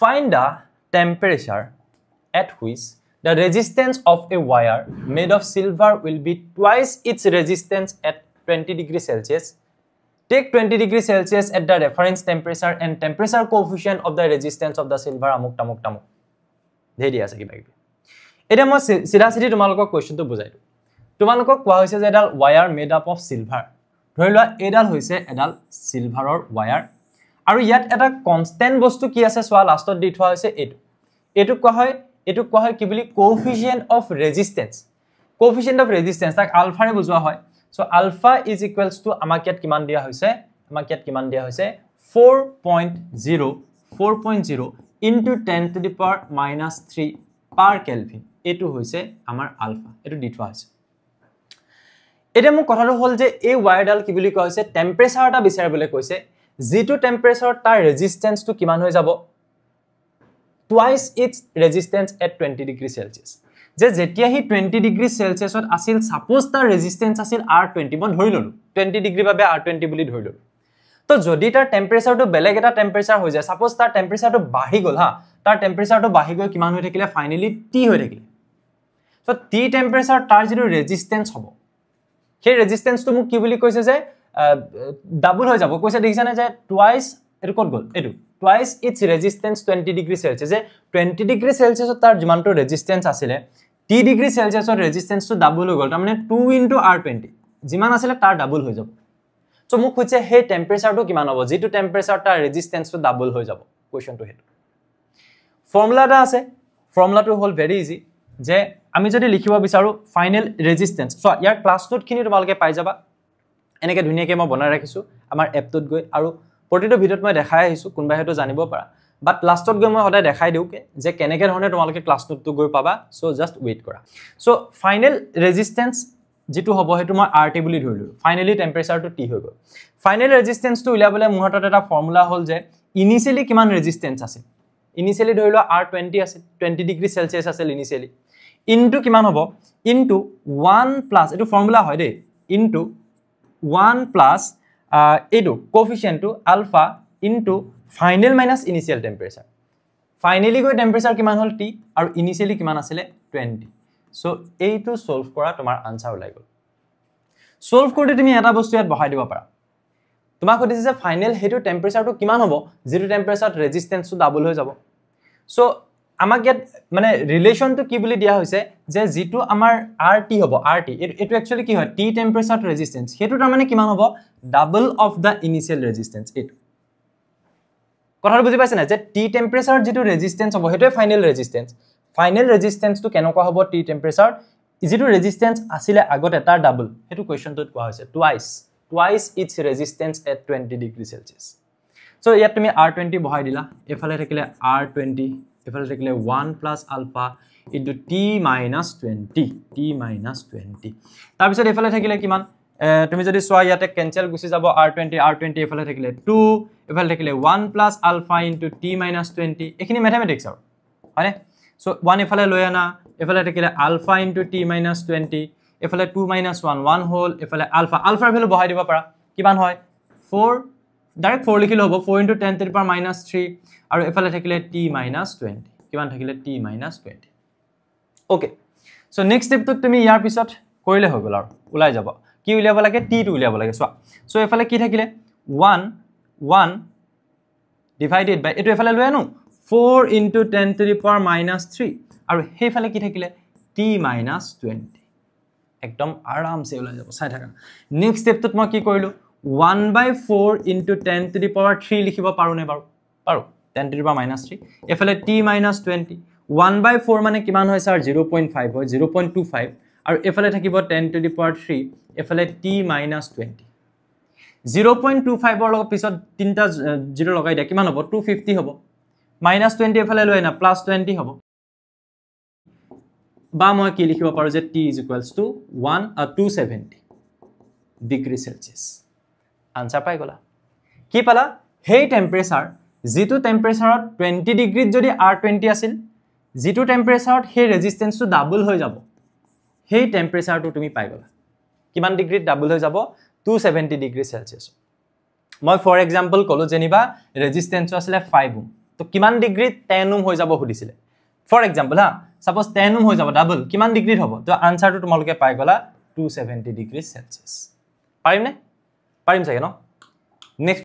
find the temperature at which the resistance of a wire made of silver will be twice its resistance at 20 degrees Celsius. Take 20 degrees Celsius at the reference temperature and temperature coefficient of the resistance of the silver amuk tamuk tamuk. Dheri ase kiba kiba. Eta moi sida sidi tumalok question to bujai du. Tumalok kwa hoise je edal wire made up of silver. Dhori loa edal hoise edal silveror wire. Aru yat eta constant bostu ki ase swa last di thwa hoise etu. Etu kwa hoy ki boli coefficient of resistance. Coefficient of resistance tak alpha re bujwa hoy. So alpha is equals to amakiat kiman dia hoise 4.0 into 10 to the power minus 3 per Kelvin. Etu hoise amar alpha. Etu di thwa hoise. Eta mo kotharu hol je ei wire dal ki boli koise temperature ta bisarebole koise G2 temperature tar resistance to kiman hoy jabo twice its resistance at 20 degrees Celsius. Je jetia hi 20 degrees Celsius ot asil suppose tar resistance asil R20 bon dhori lolu 20 degree babe R20 boli dhori lolu to jodi tar temperature to beleg eta temperature hoy jay suppose tar temperature to bahi gol ha tar temperature to bahi gol kiman hoy thakile finally T hoy thakile so T temperature tar jiru resistance hobo he resistance to mu ki boli koise je double hoy jabo koise dekhisa na je twice etu kot gol etu twice its resistance 20 degrees Celsius 20 degrees Celsius tar jiman to resistance asile T degree Celsius or resistance to double ho gol ta mane 2 into R20 jiman asile tar double ho jabo so mu khoche he temperature to kiman hobo jitu temperature tar resistance to double ho jabo question to hetu formula ta ase formula to hol very easy je ami jodi likhiba bisaru final resistance so yar class note khini tomaloke pai jaba eneke dhuniya ke ma banai rakhisu amar app tot goi aru প্ৰতিটো ভিডিওত মই দেখাই আহিছো কোনবা হেটো জানিব পাৰা বাট লাষ্টত গৈ মই হদাই দেখাই দিউকে যে কেনেকে ধৰণে তোমালোকে ক্লাস নোটটো গৈ পাবা সো জাস্ট ওয়েট কৰা সো ফাইনাল ৰেজিস্ট্যান্স যেটো হ'ব হেটো মই RT বুলি ধৰিলো ফাইনালি টেম্পাৰেচাৰ টু T হৈ গল ফাইনাল ৰেজিস্ট্যান্স টু উলিয়াবলে মুহতত এটা ফৰ্মুলা হ'ল যে ইনিশিয়ালি কিমান ৰেজিস্ট্যান্স আছে ইনিশিয়ালি ধৰিলো R20 আছে 20 ডিগ্ৰী সেলসিয়াস আছে ইনিশিয়ালি ইনটু কিমান হ'ব ইনটু 1 প্লাস এটো ফৰ্মুলা হয় দে into 1 plus edu coefficient to alpha into final minus initial temperature finally go temperature kiman hol T aru initially kiman asile 20 so ei to solve kora tomar answer ulai gol solve korte tumi eta bostu yat bahai diba para tomak hodise je final hetu temperature to kiman hobo jitu temperature resistance to double ho jabo so amak yat mane relation to ki boli dia hoise je jitu amar RT hobo RT etu actually ki hoy T temperature resistance hetu ta mane kiman hobo double of the initial resistance it কথাটো বুজি পাইছে না যে T temperature jitu resistance hobo hetu final resistance to kenokwa hobo T temperature jitu resistance asile agote tar double hetu question tot koa hoise twice its resistance at 20 degrees Celsius so yat tumi R20 bahai dila efale thakile R20 efale thakile 1 plus alpha into T minus 20 tar bisot efale thakile kiman তুমি যদি সোয়া ইয়াতে cancel গুছি যাব R20 এফালে থাকিলে 2 এফালে থাকিলে 1 plus alpha into T minus 20 এখিনি ম্যাথমেটিক্স আর হয়নে সো 1 এফালে লয় না এফালে থাকিলে আলফা ইনটু T minus 20 এফালে 2 minus 1 হোল এফালে আলফাৰ ভ্যালু বহাই দিব পাৰা কিমান হয় 4 ডাইরেক্ট 4 লিখিলে হ'ব 4 into 10 to the power minus 3 আৰু এফালে থাকিলে T minus 20 কিমান থাকিলে T minus 20 okay so next step তো তুমি ইয়াৰ পিছত কৰিলে হৈ গল আৰু উলাই যাব কি উলিয়াব লাগে T টু উলিয়াব লাগে সো এফালে কি থাকিলে 1 ডিভাইডেড বাই এটো এফালে লৈ আনো 4 into 10 to the power minus 3 আৰু হেফালে কি থাকিলে T minus 20 একদম আৰাম সে উলাই যাব চাই থাকা নেক্সট স্টেপ তো মই কি কৰিলো 1/4 into 10 to the power 3 লিখিব পাৰো নে পাৰো 10 to the power minus 3 এফালে T minus 20 1/4 মানে কিমান হয় স্যার 0.5 হয় 0.25 আৰু এফালে থাকিব 10 to the power 3 এফালে T minus 20 0.25 ৰ লগ পিছত তিনটা জিরো লগাই দিয়া কিমান হ'ব 250 হ'ব minus 20 এফালে লৈ না plus 20 হ'ব বা মই কি লিখিব পাৰো যে T is equals to 270 degree Celsius answer পাই গলা কি পালা হেই টেম্পাৰেচাৰ যেটো টেম্পাৰেচাৰত 20 ডিগ্ৰী যদি R20 আছিল যেটো টেম্পাৰেচাৰত হে ৰেজিস্ট্যান্স টু ডাবল হৈ যাব হেই টেম্পাৰেচাৰটো তুমি পাই গলা কিমান ডিগ্ৰী ডাবল হৈ যাব 270 ডিগ্ৰী সেলসিয়াস মই ফৰ এক্সাম্পল কলো জেনিবা ৰেজিস্ট্যান্স আছিল 5 ওহম তো কিমান ডিগ্ৰীত 10 ওম হৈ যাব সুধিছিলে ফৰ এক্সাম্পল হা সাপোজ 10 ওম হৈ যাব ডাবল কিমান ডিগ্ৰীত হ'ব তো আনসাৰটো তোমালোকে পাই গলা 270 ডিগ্ৰী সেলসিয়াস পাৰিম নে পাৰিম চাগে ন নেক্সট